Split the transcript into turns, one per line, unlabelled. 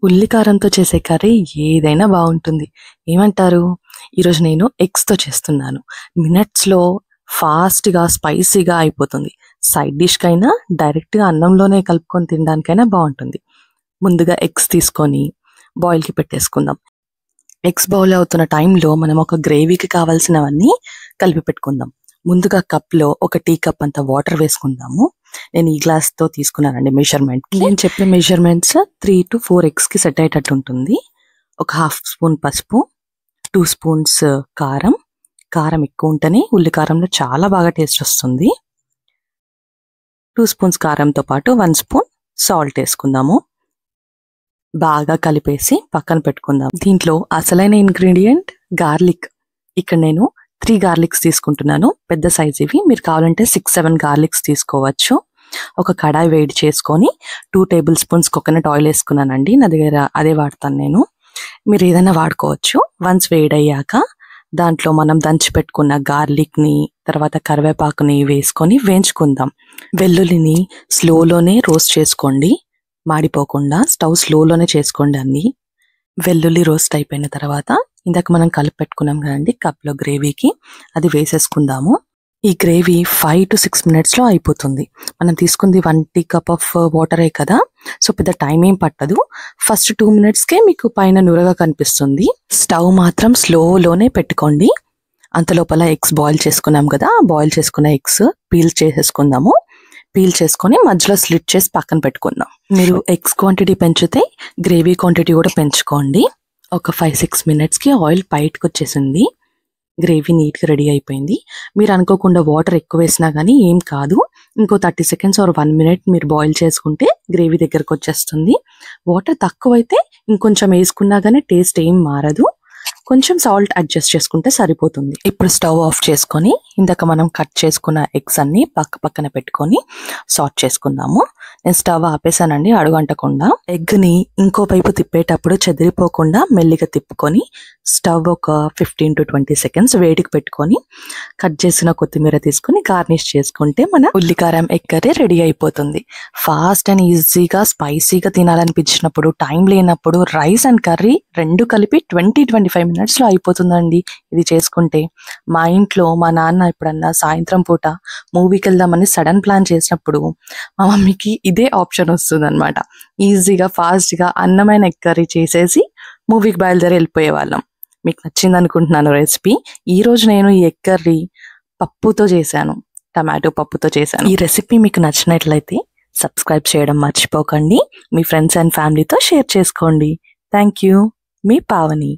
ఉల్లి కారంతో చేసే కర్రీ ఏదైనా బాగుంటుంది. ఏమంటారు? ఈరోజు నేను ఎగ్స్‌తో చేస్తున్నాను. మినిట్స్‌లో ఫాస్ట్‌గా, స్పైసీగా అయిపోతుంది. సైడ్ డిష్‌కైనా, డైరెక్ట్‌గా అన్నంలోనే కలుపుకొని తినడానికైనా బావుంటుంది. ముందుగా ఎగ్స్ తీసుకొని బాయిల్‌కి పెట్టేసుకుందాం. ఎగ్స్ బాయిల్ అవుతున్న టైంలో మనం ఒక గ్రేవీకి కావాల్సినవన్నీ కలిపి పెట్టుకుందాం. ముందుగా కప్‌లో ఒక టీ కప్ అంత వాటర్ వేసుకుందాము. నేను ఈ గ్లాస్‌తో తీసుకున్నానండి మెజర్‌మెంట్‌కి. నేను చెప్పే మెజర్‌మెంట్స్ 3-4 ఎగ్స్‌కి సెట్ అయ్యేటట్టు ఉంటుంది. ఒక హాఫ్ స్పూన్ పసుపు, 2 స్పూన్స్ కారం. కారం ఎక్కువ ఉంటేనే ఉల్లి కారంలో చాలా బాగా టేస్ట్ వస్తుంది. 2 స్పూన్స్ కారంతో పాటు 1 స్పూన్ సాల్ట్ వేసుకుందాము. బాగా కలిపేసి పక్కన పెట్టుకుందాం. దీంట్లో అసలైన ఇంగ్రీడియంట్ గార్లిక్. ఇక్కడ నేను 3 గార్లిక్స్ తీసుకుంటున్నాను. పెద్ద సైజ్ ఇవి. మీరు కావాలంటే 6-7 గార్లిక్స్ తీసుకోవచ్చు. ఒక కడాయి వేడి చేసుకొని 2 టేబుల్ స్పూన్స్ కోకోనట్ ఆయిల్ వేసుకున్నానండి. నా దగ్గర అదే వాడతాను నేను. మీరు ఏదైనా వాడుకోవచ్చు. వన్స్ వేడయ్యాక దాంట్లో మనం దంచి పెట్టుకున్న గార్లిక్ని, తర్వాత కరివేపాకుని వేసుకొని వేయించుకుందాం. వెల్లుల్లిని స్లోలోనే రోస్ట్ చేసుకోండి, మాడిపోకుండా. స్టవ్ స్లోలోనే చేసుకోండి అన్ని. వెల్లుల్లి రోస్ట్ అయిపోయిన తర్వాత ఇందాక మనం కలిపి పెట్టుకున్నాం కదండి కప్లో గ్రేవీకి, అది వేసేసుకుందాము. ఈ గ్రేవీ 5 to 6 మినిట్స్లో అయిపోతుంది. మనం తీసుకుంది 1 టీ కప్ ఆఫ్ వాటరే కదా, సో పెద్ద టైం ఏం పట్టదు. ఫస్ట్ 2 మినిట్స్కే మీకు పైన నురగా కనిపిస్తుంది. స్టవ్ మాత్రం స్లోలోనే పెట్టుకోండి. అంతలోపల ఎగ్స్ బాయిల్ చేసుకున్నాం కదా, బాయిల్ చేసుకున్న ఎగ్స్ పీల్ చేసేసుకుందాము. పీల్ చేసుకొని మధ్యలో స్లిట్ చేసి పక్కన పెట్టుకుందాం. మీరు ఎగ్స్ క్వాంటిటీ పెంచితే గ్రేవీ క్వాంటిటీ కూడా పెంచుకోండి. ఒక 5-6 మినిట్స్కి ఆయిల్ బయటకు వచ్చేసింది. గ్రేవీ నీట్గా రెడీ అయిపోయింది. మీరు అనుకోకుండా వాటర్ ఎక్కువ వేసినా కానీ ఏం కాదు. ఇంకో 30 సెకండ్స్ ఆర్ 1 మినిట్ మీరు బాయిల్ చేసుకుంటే గ్రేవీ దగ్గరకు వచ్చేస్తుంది. వాటర్ తక్కువైతే ఇంకొంచెం వేసుకున్నా కానీ టేస్ట్ ఏం మారదు. కొంచెం సాల్ట్ అడ్జస్ట్ చేసుకుంటే సరిపోతుంది. ఇప్పుడు స్టవ్ ఆఫ్ చేసుకొని ఇందాక మనం కట్ చేసుకున్న ఎగ్స్ అన్ని పక్కన పెట్టుకొని సార్ట్ చేసుకుందాము. నేను స్టవ్ ఆపేసానండి అడుగంటకుండా. ఎగ్ని ఇంకో వైపు తిప్పేటప్పుడు చెదిరిపోకుండా మెల్లిగా తిప్పుకొని స్టవ్ ఒక 15 to 20 సెకండ్స్ వేడికి పెట్టుకొని కట్ చేసిన కొత్తిమీర తీసుకొని గార్నిష్ చేసుకుంటే మన ఉల్లికారం ఎగ్ కర్రీ రెడీ అయిపోతుంది. ఫాస్ట్ అండ్ ఈజీగా స్పైసీగా తినాలనిపించినప్పుడు, టైం లేనప్పుడు రైస్ అండ్ కర్రీ రెండు కలిపి 20-25 మినిట్స్లో అయిపోతుందండి ఇది చేసుకుంటే. మా ఇంట్లో మా నాన్న ఎప్పుడన్నా సాయంత్రం పూట మూవీకి వెళ్దామని సడన్ ప్లాన్ చేసినప్పుడు మా మమ్మీకి ఇదే ఆప్షన్ వస్తుంది అనమాట. ఈజీగా ఫాస్ట్గా అన్నమైన ఎగ్ కర్రీ చేసేసి మూవీకి బయలుదేరి వెళ్ళిపోయే వాళ్ళం. మీకు నచ్చింది అనుకుంటున్నాను రెసిపీ. ఈరోజు నేను ఈ ఎగ్ కర్రీ పప్పుతో చేశాను, టమాటో పప్పుతో చేశాను. ఈ రెసిపీ మీకు నచ్చినట్లయితే సబ్స్క్రైబ్ చేయడం మర్చిపోకండి. మీ ఫ్రెండ్స్ అండ్ ఫ్యామిలీతో షేర్ చేసుకోండి. Thank you. మీ పావని.